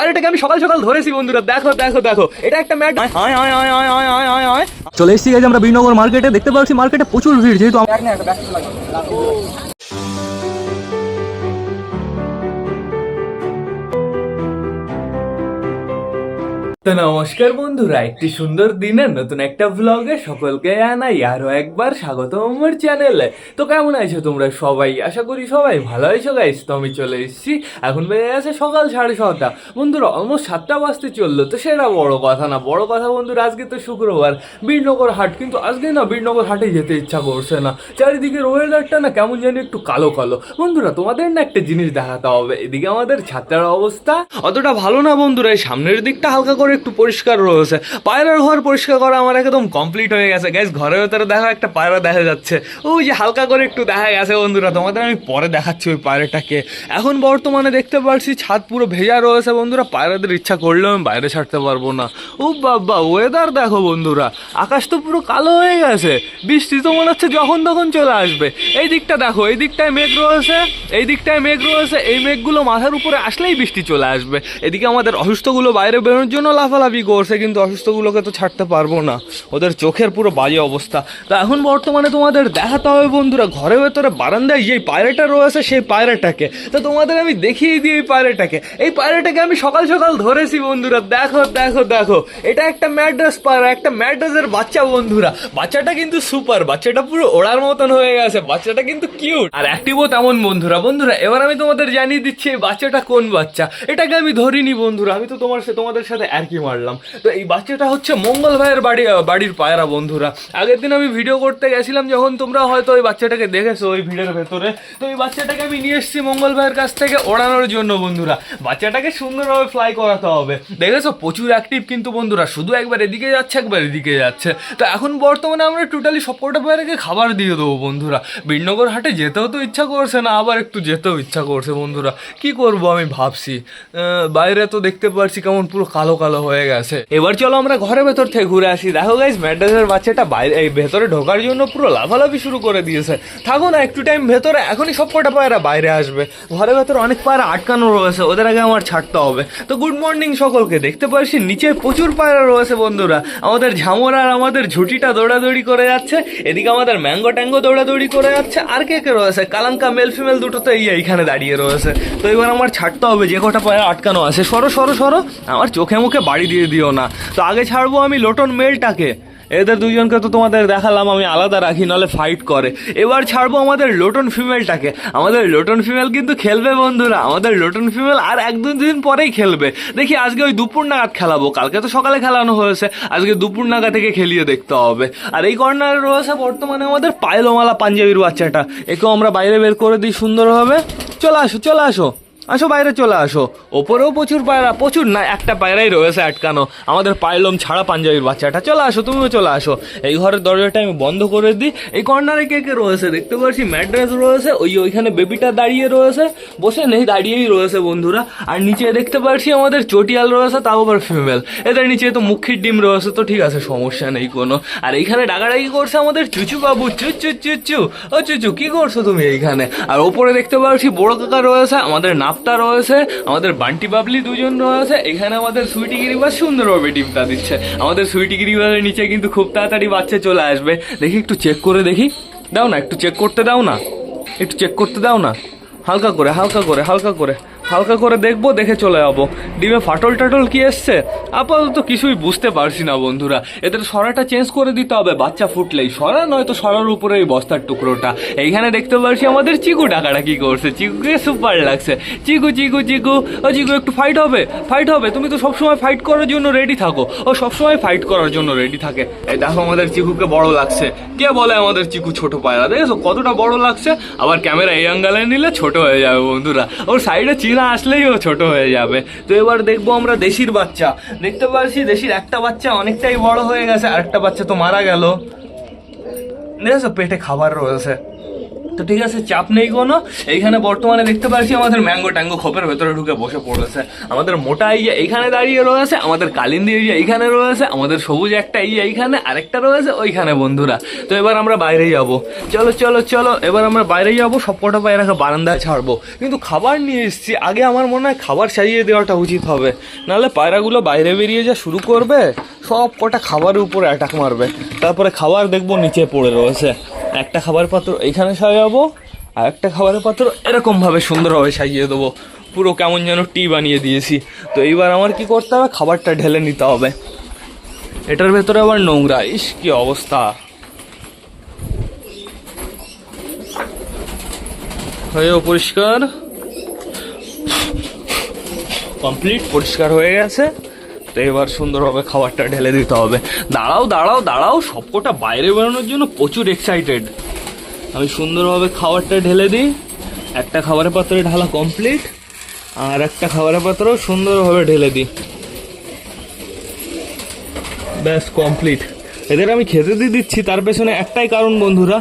পায়রাটাকে আমি সকাল সকাল ধরেছি বন্ধুরা। দেখো দেখো দেখো, এটা একটা ম্যাট। চলে এসেছি গাইজ আমরা বিনগর মার্কেটে। দেখতে পাচ্ছি মার্কেটে প্রচুর ভিড়, যেহেতু তো নমস্কার বন্ধুরা, একটি সুন্দর দিনের নতুন একটা ব্লগে সকলকে জানাই আরো একবার স্বাগত আমার চ্যানেলে। তো কেমন আছো তোমরা সবাই? আশা করি সবাই ভালো আছো গাইস। তো আমি চলে এসেছি, এখন বেজে গেছে সকাল 6:30 বন্ধুরা, অলমোস্ট 7টা বাজতে চললো। তো সেটা বড় কথা না, বড় কথা বন্ধুরা আজকে তো শুক্রবার, বীরনগর হাট। কিন্তু আজকে না বীরনগর হাটে যেতে ইচ্ছা করছে না। চারিদিকে ওয়েদারটা না কেমন জানি একটু কালো কালো। বন্ধুরা তোমাদের না একটা জিনিস দেখাতে হবে, এদিকে আমাদের ছাত্রার অবস্থা অতটা ভালো না বন্ধুরা। এই সামনের দিকটা হালকা করে একটু পরিষ্কার রয়েছে। পায়রার ঘর পরিষ্কার করা আমার একদম কমপ্লিট হয়ে গেছে গাইস। ঘরের ভেতরে দেখো একটা পায়রা দেখা যাচ্ছে, ওই যে হালকা করে একটু দেখা গেছে বন্ধুরা। তোমাদের আমি পরে দেখাচ্ছি ওই পায়রাটাকে। এখন বর্তমানে দেখতে পাচ্ছি ছাদ পুরো ভেজা রয়েছে বন্ধুরা। পায়রাদের ইচ্ছা করলেও আমি বাইরে ছাড়তে পারবো না। ও বাবা, ওয়েদার দেখো বন্ধুরা, আকাশ তো পুরো কালো হয়ে গেছে। বৃষ্টি তো মনে হচ্ছে যখন তখন চলে আসবে। এই দিকটা দেখো, এই দিকটায় মেঘ রয়েছে, এই দিকটায় মেঘ রয়েছে। এই মেঘগুলো মাথার উপরে আসলেই বৃষ্টি চলে আসবে। এদিকে আমাদের অসুস্থগুলো বাইরে বেরোনোর জন্য লাফালাফি করছে, কিন্তু অসুস্থগুলোকে তো ছাড়তে পারবো না, ওদের চোখের পুরো বাজে অবস্থা। তো এখন বর্তমানে তোমাদের দেখাতে হবে বন্ধুরা, ঘরের ভেতরে বারান্দায় যেই পায়রাটা রয়েছে সেই পায়রাটাকে। তো তোমাদের আমি দেখিয়ে দিই এই পায়রাটাকে। এই পায়রাটাকে আমি সকাল সকাল ধরেছি বন্ধুরা। দেখো দেখো দেখো, এটা একটা ম্যাড্রাস পায়রা, একটা ম্যাড্রাসের বাচ্চা বন্ধুরা। বাচ্চাটা কিন্তু সুপার, বাচ্চাটা পুরো ওড়ার মতন হয়ে গেছে। বাচ্চাটা কিন্তু কিউট আর অ্যাক্টিভও তেমন বন্ধুরা। বন্ধুরা এবার আমি তোমাদের জানিয়ে দিচ্ছি এই বাচ্চাটা কোন বাচ্চা। এটাকে আমি ধরিনি বন্ধুরা, আমি তো তোমাদের সাথে আর কি মারলাম। তো এই বাচ্চাটা হচ্ছে মঙ্গল ভাইয়ের বাড়ির পায়রা বন্ধুরা। আগের দিন আমি ভিডিও করতে গেছিলাম যখন, তোমরা হয়তো ওই বাচ্চাটাকে দেখেছো ওই ভিডিওর ভেতরে। তো এই বাচ্চাটাকে আমি নিয়ে এসেছি মঙ্গল ভাইয়ের কাছ থেকে ওড়ানোর জন্য বন্ধুরা। বাচ্চাটাকে সুন্দরভাবে ফ্লাই করাতে হবে। দেখেছো প্রচুর অ্যাক্টিভ কিন্তু বন্ধুরা, শুধু একবার এদিকে যাচ্ছে একবার এদিকে যাচ্ছে। তো এখন বর্তমানে আমরা টোটালি সবকটা পায়রাকে খাবার দিয়ে দেবো বন্ধুরা। বীরনগর হাটে যেতেও তো ইচ্ছা করছে না, আবার একটু যেতেও ইচ্ছা করছে বন্ধুরা। কি করব আমি ভাবছি। বাইরে তো দেখতে পাচ্ছি কেমন পুরো কালো কালো হয়ে গেছে। এবার চলো আমরা ঘরের ভেতর থেকে ঘুরে আসি। দেখো গাইস, ম্যাড্রাসের বাচ্চাটা বাইরে এই ভেতরে ঢোকার জন্য পুরো লাফালাফি শুরু করে দিয়েছে। থাকো না একটু টাইম ভেতরে, এখনই সব কটা পায়রা বাইরে আসবে। ঘরের ভেতরে অনেক পায়রা আটকানো রয়েছে, ওদের আগে আমার ছাড়তে হবে। তো গুড মর্নিং সকলকে। দেখতে পাচ্ছি নিচে প্রচুর পায়রা রয়েছে বন্ধুরা। আমাদের ঝামর আর আমাদের ঝুটিটা দৌড়াদৌড়ি করে যাচ্ছে, এদিকে আমাদের ম্যাঙ্গো ট্যাঙ্গো দৌড়াদৌড়ি করে যাচ্ছে। আর কে কে রয়েছে? কালাঙ্কা মেল ফিমেল দুটো তো এইখানে দাঁড়িয়ে রয়েছে। তো এবার আমার ছাড়তে হবে, যে কটা পায়রা আটকানো আছে। সরো সরো সরো, আমার চোখে মুখে বাড়ি দিয়ে দিও না। তো আগে ছাড়বো আমি লোটন মেলটাকে। এদের দুজনকে তো তোমাদের দেখালাম আমি আলাদা রাখি, নাহলে ফাইট করে। এবার ছাড়বো আমাদের লোটন ফিমেলটাকে। আমাদের লোটন ফিমেল কিন্তু খেলবে বন্ধুরা। আমাদের লোটন ফিমেল আর 1-2 দিন পরেই খেলবে। দেখি আজকে ওই দুপুর নাগাদ খেলাবো, কালকে তো সকালে খেলানো হয়েছে, আজকে দুপুর নাগাদ থেকে খেলিয়ে দেখতে হবে। আর এই কর্নারে রয়েছে বর্তমানে আমাদের পায়লোমালা পাঞ্জাবির বাচ্চাটা। একেও আমরা বাইরে বের করে দিই সুন্দরভাবে। চলে আসো চলে আসো, আসো বাইরে চলে আসো। ওপরেও প্রচুর পায়রা, প্রচুর না, একটা পায়রাই রয়েছে আটকানো, আমাদের পাইলম ছাড়া পাঞ্জাবির বাচ্চাটা। চলে আসো, তুমিও চলে আসো। এই ঘরের দরজাটা আমি বন্ধ করে দিই। এই কর্নারে কে কে রয়েছে দেখতে পাচ্ছি, ম্যাড্রাস রয়েছে, ওইখানে বেবিটা দাঁড়িয়ে রয়েছে, বসে নেই দাঁড়িয়েই রয়েছে বন্ধুরা। আর নিচে দেখতে পাচ্ছি আমাদের চটিয়াল রয়েছে, তাও আবার ফিমেল। এদের নিচে তো মুখির ডিম রয়েছে, তো ঠিক আছে সমস্যা নেই কোনো। আর এইখানে ডাকাডাকি করছে আমাদের চুচু বাবু, চুচু চুচু। ও চুচু কি করছো তুমি এইখানে? আর ওপরে দেখতে পাচ্ছি বড় কাকা রয়েছে, আমাদের নাপতা রয়েছে, আমাদের বান্টি বাবলি দুজন রয়েছে। এখানে আমাদের সুইটি গিরিবাস সুন্দরভাবে ডিমটা দিচ্ছে। আমাদের সুইটি গিরিবাসের নিচে কিন্তু খুব তাড়াতাড়ি বাচ্চা চলে আসবে। দেখি একটু চেক করে দেখি, দাও না একটু চেক করতে দাও না, একটু চেক করতে দাও না, হালকা করে হালকা করে হালকা করে হালকা করে দেখবো, দেখে চলে যাবো। ডিমে ফাটল টাটল কি এসছে আপাতত কিছুই বুঝতে পারছি না বন্ধুরা। এদের সরাটা চেঞ্জ করে দিতে হবে বাচ্চা ফুটলেই, সরা নয়তো সরার উপরে এই বস্তার টুকরোটা। এইখানে দেখতে পাচ্ছি আমাদের চিকু ডাকাটা কি করছে, চিকুকে সুপার লাগছে। চিকু চিকু চিকু, ও চিকু একটু ফাইট হবে, ফাইট হবে। তুমি তো সবসময় ফাইট করার জন্য রেডি থাকো, ও সবসময় ফাইট করার জন্য রেডি থাকে। এই দেখো আমাদের চিকুকে বড় লাগছে। কে বলে আমাদের চিকু ছোট পায়রা? দেখেছো কতটা বড় লাগছে। আবার ক্যামেরা এই অ্যাঙ্গেলে নিলে ছোট হয়ে যাবে বন্ধুরা, ওর সাইডে চিনা আসলেই ও ছোট হয়ে যাবে। তো এবার দেখবো আমরা দেশির বাচ্চা। দেখতে পাচ্ছি দেশির একটা বাচ্চা অনেকটাই বড় হয়ে গেছে, আরেকটা বাচ্চা তো মারা গেল। দেখেছো পেটে খাবার রয়েছে, তো ঠিক আছে, চাপ নেই কোনো। এইখানে বর্তমানে দেখতে পাচ্ছি আমাদের ম্যাঙ্গো ট্যাঙ্গো খোপের ভেতরে ঢুকে বসে পড়েছে। আমাদের মোটা ইয়ে এইখানে দাঁড়িয়ে রয়েছে, আমাদের কালিন্দি ইয়ে এইখানে রয়েছে, আমাদের সবুজ একটা ইয়ে এইখানে, আরেকটা রয়েছে ওইখানে বন্ধুরা। তো এবার আমরা বাইরে যাব, চলো চলো চলো, এবার আমরা বাইরে যাবো, সব কটা পায়রাকে বারান্দায় ছাড়বো। কিন্তু খাবার নিয়ে এসেছি, আগে আমার মনে হয় খাবার সাজিয়ে দেওয়াটা উচিত হবে, নাহলে পায়রাগুলো বাইরে বেরিয়ে যা শুরু করবে, সব কটা খাবারের উপরে অ্যাটাক মারবে। তারপরে খাবার দেখবো নিচে পড়ে রয়েছে, একটা খাবার পাত্র এইখানে সাজাবো, আর একটা খাবারের পাত্র এরকমভাবে সুন্দরভাবে সাজিয়ে দেবো, পুরো কেমন যেন টি বানিয়ে দিয়েছি। তো এইবার আমার কি করতে হবে, খাবারটা ঢেলে নিতে হবে। এটার ভেতরে আবার নোংরা, ইস কি অবস্থা। হয়ে পরিষ্কার, কমপ্লিট পরিষ্কার হয়ে গেছে। তো এবার সুন্দরভাবে খাবারটা ঢেলে দিতে হবে। দাঁড়াও দাঁড়াও দাঁড়াও, সবকটা বাইরে বেরোনোর জন্য প্রচুর এক্সাইটেড। আমি সুন্দরভাবে খাবারটা ঢেলে দিই, একটা খাবারের পাত্রে ঢালা কমপ্লিট, আর একটা খাবারের পাত্রও সুন্দরভাবে ঢেলে দিই, ব্যাস কমপ্লিট। এদের আমি খেতে দিয়ে দিচ্ছি, তার পেছনে একটাই কারণ বন্ধুরা,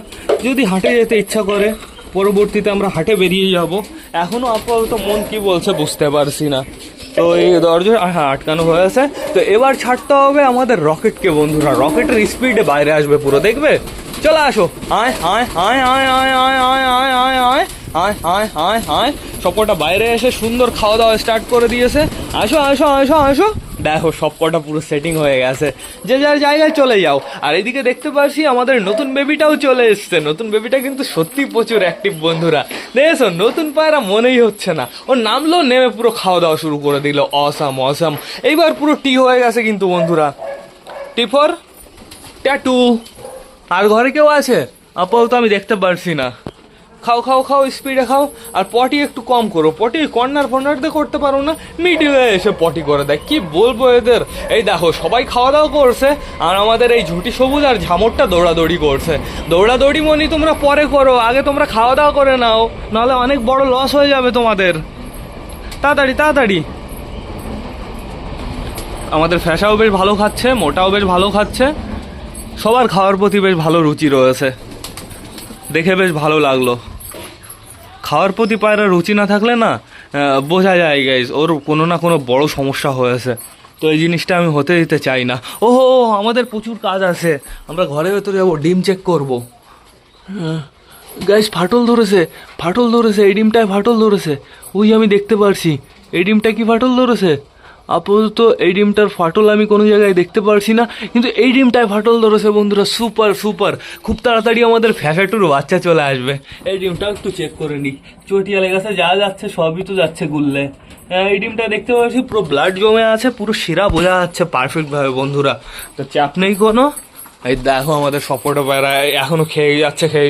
যদি হাটে যেতে ইচ্ছা করে, পরবর্তীতে আমরা হাটে বেরিয়ে যাব। এখনও আপাতত মন কি বলছে বুঝতে পারছি না। তো এই দরজা আটকানো হয়েছে। তো এবার ছাড়তে হবে আমাদের রকেটকে বন্ধুরা, রকেটের স্পিডে বাইরে আসবে পুরো, দেখবে। চলে আসো, আয় আয় আয় আয় আয় আয় আয় আয় আয় আয় আয় আয় আয় আয়, সবকটা বাইরে এসে সুন্দর খাওয়া দাওয়া স্টার্ট করে দিয়েছে। আসো আসো আসো আসো, দেখো সবকটা পুরো সেটিং হয়ে গেছে, যে যার জায়গায় চলে যাও। আর এদিকে দেখতে পাচ্ছি আমাদের নতুন বেবিটাও চলে এসছে। নতুন বেবিটা কিন্তু সত্যি প্রচুর অ্যাক্টিভ বন্ধুরা, দেখেছো, নতুন পায়রা মনেই হচ্ছে না, ওর নামলো নেমে পুরো খাওয়া দাওয়া শুরু করে দিল। অসাম অসাম, এইবার পুরো টি হয়ে গেছে কিন্তু বন্ধুরা, টি ফর ট্যাটু। আর ঘরে কেউ আছে আপাতত আমি দেখতে পারছি না। খাও খাও খাও, স্পিডে খাও, আর পটি একটু কম করো, পটি কর্নার ফর্নার দিয়ে করতে পারো না, মিডিলে এসে পটি করে দেয়, কি বলবো এদের। এই দেখো সবাই খাওয়া দাওয়া করছে, আর আমাদের এই ঝুটি সবুজ আর ঝামরটা দৌড়াদৌড়ি করছে। দৌড়াদৌড়ি মনি তোমরা পরে করো, আগে তোমরা খাওয়া দাওয়া করে নাও, নাহলে অনেক বড় লস হয়ে যাবে তোমাদের। তাড়াতাড়ি তাড়াতাড়ি। আমাদের ফ্যাসাও বেশ ভালো খাচ্ছে, মোটাও বেশ ভালো খাচ্ছে, সবার খাওয়ার প্রতি বেশ ভালো রুচি রয়েছে, দেখে বেশ ভালো লাগলো। খাওয়ার প্রতি পায়রা রুচি না থাকলে না বোঝা যায় গাইজ, ওর কোনো না কোনো বড় সমস্যা হয়েছে। তো এই জিনিসটা আমি হতে দিতে চাই না। ওহো, আমাদের প্রচুর কাজ আছে, আমরা ঘরের ভেতরে যাবো, ডিম চেক করবো। গাইজ ফাটল ধরেছে, ফাটল ধরেছে, এই ডিমটায় ফাটল ধরেছে, ওই আমি দেখতে পারছি। এই ডিমটা কি ফাটল ধরেছে? আপাতত এই ডিমটার ফাটল আমি কোনো জায়গায় দেখতে পারছি না, কিন্তু এই ডিমটায় ফাটল ধরেছে বন্ধুরা। সুপার সুপার, খুব তাড়াতাড়ি আমাদের ফ্যাসাটুর বাচ্চা চলে আসবে। এই ডিমটাও একটু চেক করে নিই, চটিয়া লেগেছে, যা যাচ্ছে সবই তো যাচ্ছে গুললে। এই ডিমটা দেখতে পাচ্ছি পুরো ব্লাড জমে আছে, পুরো শিরা বোঝা যাচ্ছে পারফেক্টভাবে বন্ধুরা। তো চাপ নেই কোনো। এই দেখো আমাদের সপোর্টও পায়রা এখনো খেয়ে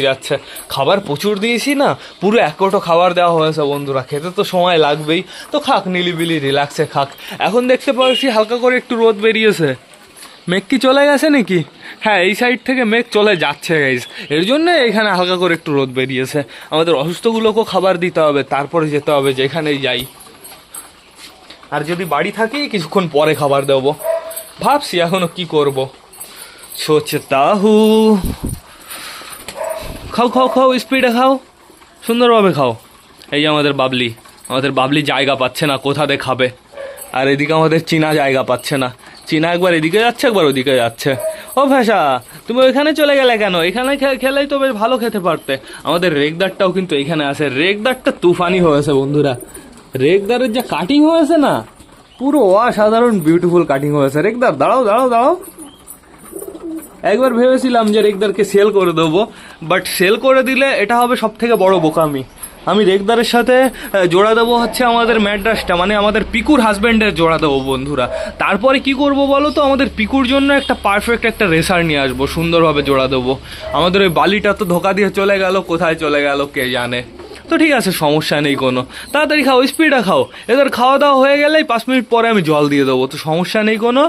যাচ্ছে। খাবার প্রচুর দিয়েছি না, পুরো এক কোটো খাবার দেওয়া হয়েছে বন্ধুরা, খেতে তো সময় লাগবেই। তো খাক, নিলিবিলি রিল্যাক্সে খাক। এখন দেখতে পাচ্ছি হালকা করে একটু রোদ বেরিয়েছে। মেঘ কি চলে গেছে নাকি? হ্যাঁ, এই সাইড থেকে মেঘ চলে যাচ্ছে গাইজ, এর জন্য এখানে হালকা করে একটু রোদ বেরিয়েছে। আমাদের অসুস্থগুলোকেও খাবার দিতে হবে, তারপরে যেতে হবে যেখানেই যাই। আর যদি বাড়ি থাকি কিছুক্ষণ পরে খাবার দেবো, ভাবছি এখনো কি করবো, সোচতা হু। খাও খাও খাও, স্পিডে খাও, সুন্দরভাবে খাও। এই আমাদের বাবলি জায়গা পাচ্ছে না, কোথাতে খাবে। আর এদিকে আমাদের চীনা জায়গা পাচ্ছে না, চীনা একবার এদিকে যাচ্ছে একবার ওদিকে যাচ্ছে। ও ভ্যাসা, তুমি ওইখানে চলে গেলে কেন? এখানে খেলেই তো বেশ ভালো খেতে পারতে। আমাদের রেগদারটাও কিন্তু এখানে আছে, রেগদারটা তুফানি হয়েছে বন্ধুরা। রেগদারের যে কাটিং হয়েছে না, পুরো অসাধারণ বিউটিফুল কাটিং হয়েছে। রেগদার দাঁড়াও দাঁড়াও দাঁড়াও, একবার ভেবেছিলাম যে রেগদারকে সেল করে দেবো, বাট সেল করে দিলে এটা হবে সব থেকে বড় বোকামি। আমি রেগদারের সাথে জোড়া দেবো হচ্ছে আমাদের ম্যাড্রাসটা, মানে আমাদের পিকুর হাজব্যান্ডের জোড়া দেবো বন্ধুরা। তারপরে কি করব বলো তো, আমাদের পিকুর জন্য একটা পারফেক্ট একটা রেসার নিয়ে আসবো, সুন্দরভাবে জোড়া দেবো। আমাদের ওই বালিটা তো ধোকা দিয়ে চলে গেল, কোথায় চলে গেল কে জানে। তো ঠিক আছে, সমস্যা নেই কোনো, তাড়াতাড়ি খাও, স্পিডে খাও। এদের খাওয়া দাওয়া হয়ে গেলেই 5 মিনিট পরে আমি জল দিয়ে দেবো, তো সমস্যা নেই কোনো।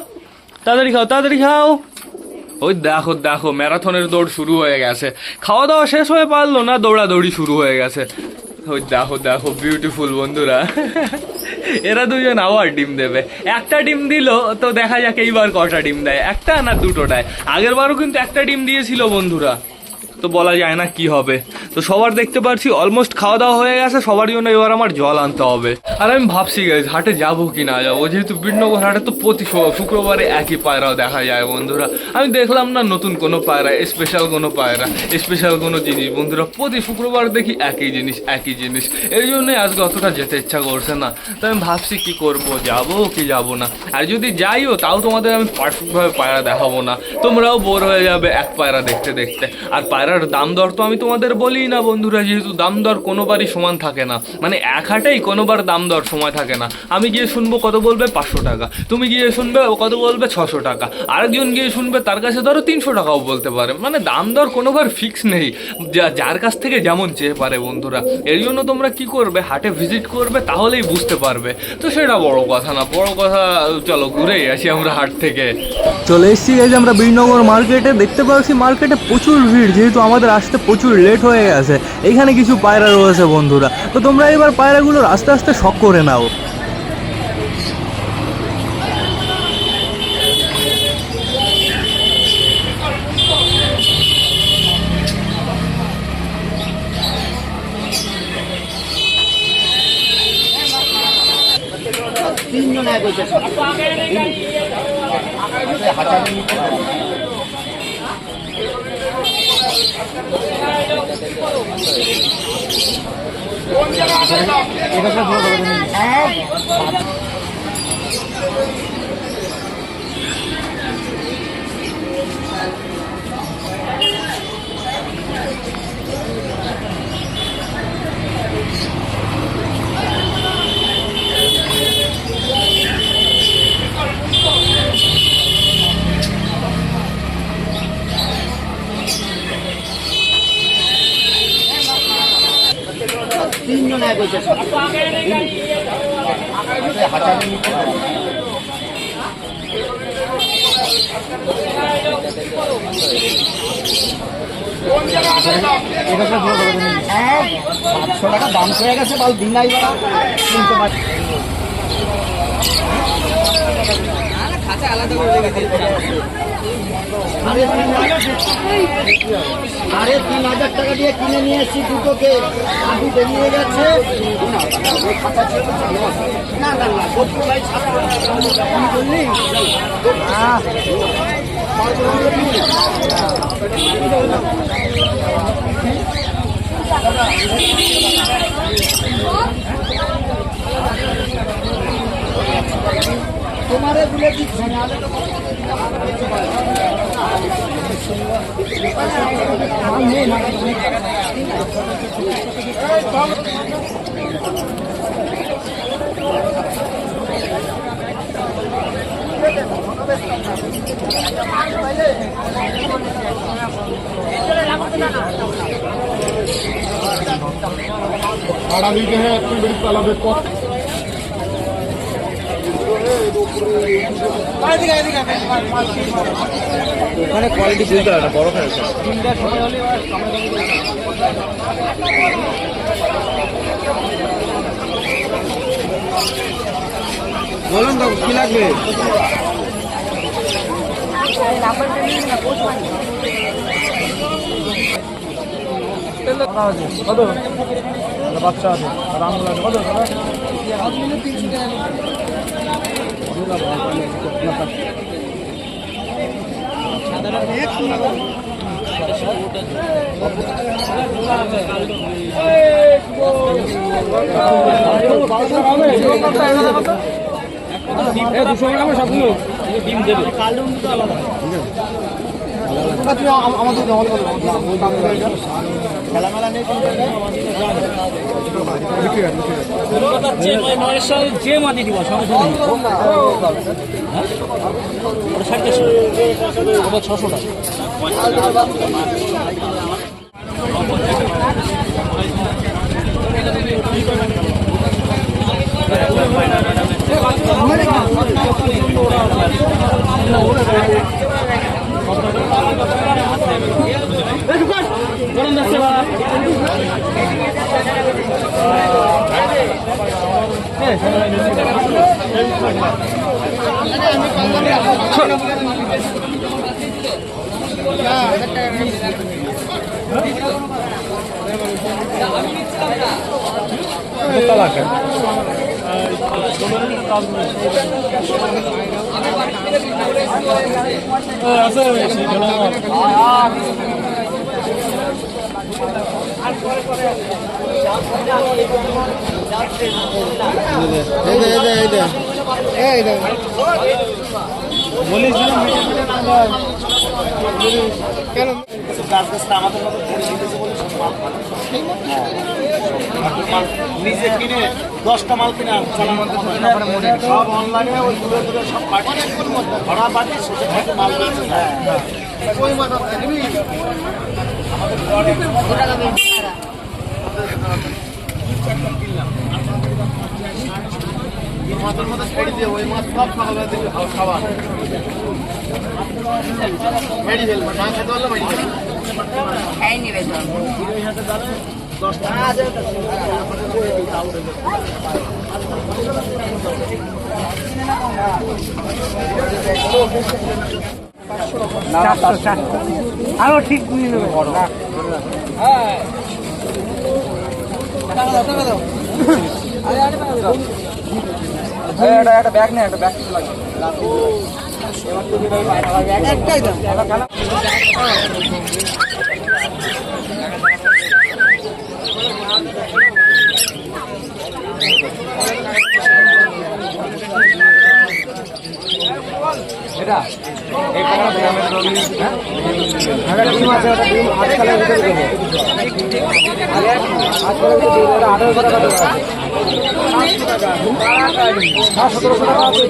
তাড়াতাড়ি খাও, তাড়াতাড়ি খাও। ওই দেখো দেখো, ম্যারাথনের দৌড় শুরু হয়ে গেছে। খাওয়া দাওয়া শেষ হয়ে পারলো না, দৌড়াদৌড়ি শুরু হয়ে গেছে। ওই দেখো দেখো, বিউটিফুল বন্ধুরা। এরা দুজন আবার ডিম দেবে। একটা ডিম দিল, তো দেখা যাক এইবার কটা ডিম দেয়, একটা না দুটো দেয়। আগের বারও কিন্তু একটা ডিম দিয়েছিল বন্ধুরা। তো বলা যায় না কি হবে। তো সবার দেখতে পাচ্ছি অলমোস্ট খাওয়া দাওয়া হয়ে গেছে, সবার জন্য এবার আমার জল আনতে হবে। আর আমি ভাবছি গাইস হাটে যাবো কি না যাবো, যেহেতু বিনগর হাটে তো প্রতি শুক্রবারে একই পায়রাও দেখা যায় বন্ধুরা। আমি দেখলাম না নতুন কোনো পায়রা, স্পেশাল কোনো পায়রা, স্পেশাল কোনো জিনিস বন্ধুরা, প্রতি শুক্রবার দেখি একই জিনিস। এই জন্যই আজকে অতটা যেতে ইচ্ছা করছে না। তো আমি ভাবছি কি করব, যাবো কি যাবো না। আর যদি যাইও তাও তোমাদের আমি পারফেক্টভাবে পায়রা দেখাবো না, তোমরাও বোর হয়ে যাবে এক পায়রা দেখতে দেখতে। আর পায়রার দাম দর তো আমি তোমাদের বলি না বন্ধুরা, যেহেতু দাম দর কোনোবারই সমান থাকে না, মানে এক হাটেই কোনোবার দাম দর সময় থাকে না। আমি গিয়ে শুনবো কত বলবে 500 টাকা, তুমি গিয়ে শুনবে ও কত বলবে 600 টাকা, আরেকজন গিয়ে শুনবে তার কাছে ধরো 300 টাকাও বলতে পারে। মানে দাম দর কোনোবার ফিক্স নেই, যার কাছ থেকে যেমন চেয়ে পারে বন্ধুরা। এর জন্য তোমরা কি করবে, হাটে ভিজিট করবে, তাহলেই বুঝতে পারবে। তো সেটা বড় কথা না, বড় কথা চলো ঘুরেই আসি আমরা হাট থেকে। চলে এসেছি এই যে আমরা বিনগর মার্কেটে, দেখতে পাচ্ছি মার্কেটে প্রচুর ভিড়, যেহেতু আমাদের আসতে প্রচুর লেট হয়ে গেছে। এখানে কিছু পায়রা রয়েছে বন্ধুরা, তো তোমরা এবার পায়রাগুলোর আস্তে আস্তে শখ করে নাও। তিনজন এক হয়েছে সাতশো টাকা দাম হয়ে গেছে, বাল দিন নাই কিনতে পারছি। আলাদা করে আরে 3,000 টাকা দিয়ে কিনে নিয়ে এসেছি দুটোকে, আলু বেরিয়ে গেছে। না না না বলছি ভাই বললি তোমারে বলে দিচ্ছে না। आड़ा लीजिए है अपनी बड़ी ताला देखो ওখানে কোয়ালিটি বুঝতে পারে না, বড় খেয়েছে। বলুন কাকু কি লাগবে? कत बाচ্চা আছে রামগুলো আছে কত ডিম দেবে আমাদের খেলামেলা নেই যে মাটি দিব সঙ্গে 600 টাকা গরম যাচ্ছে নিজে কিনে 10টা মাল কিনে সব অনলাইনে ওই দূরে দূরে সব পার্টি ভাড়া পার্টি শেষে থেকে মাল কিনছে। ওই মাথা নিবি মাথার মধ্যে ছেড়ে দিয়ে ওই মাছ সব সকালে দিবি খাওয়া মেডিকেল না খেতে পারলে মেডিকেল আরো ঠিক নিয়ে নেবে একটা ব্যাগ নেই, একটা ব্যাগ লাগবে। একটাই দাম এটা এই টাকা গ্রামের রবি হ্যাঁ আগে ডিম আছে ওটা ডিম আজকালের ভিতরে দেবে আগে আজকালের ভিতরে ওটা 18 টাকা দেবে 1700 টাকা আছে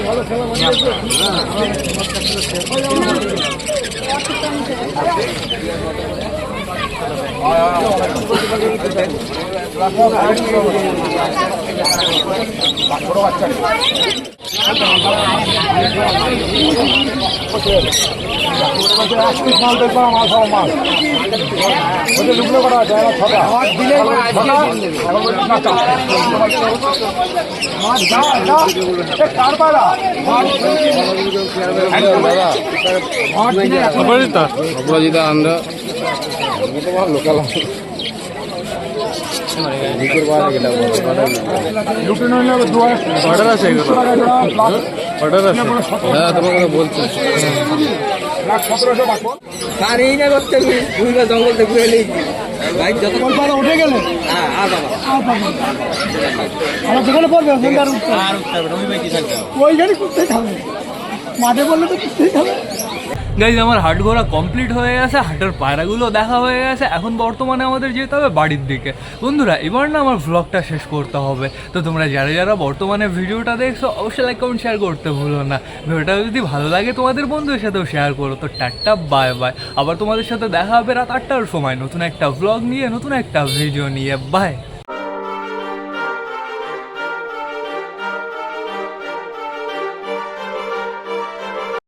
ভালো খেলা ছোট বাচ্চা মাল দেখবো মাল সব মাল ওদের লুকলো করা আছে ছটা অপরাজিতা আমরা লোকাল অর্ডার আছে অর্ডার আছে হ্যাঁ তোমার কথা বলছি জঙ্গলটা ঘুরে নেই উঠে গেলে আমার যেখানে পড়বে ওইখানে করতেই থাকবে মাঠে বললে তো করতেই থাকবে। গাইজ আমার হাট ঘোরা কমপ্লিট হয়ে গেছে, হাটের পায়রাগুলো দেখা হয়ে গেছে। এখন বর্তমানে আমাদের যেতে হবে বাড়ির দিকে। বন্ধুরা এবার না আমার ভ্লগটা শেষ করতে হবে, তো তোমরা যারা যারা বর্তমানে ভিডিওটা দেখছো অবশ্যই লাইক কমেন্ট শেয়ার করতে ভুলো না। ভিডিওটা যদি ভালো লাগে তোমাদের বন্ধুদের সাথেও শেয়ার করো। তো টাটা বাই বাই, আবার তোমাদের সাথে দেখা হবে রাত 8টার সময় নতুন একটা ভ্লগ নিয়ে, নতুন একটা ভিডিও নিয়ে। বাই।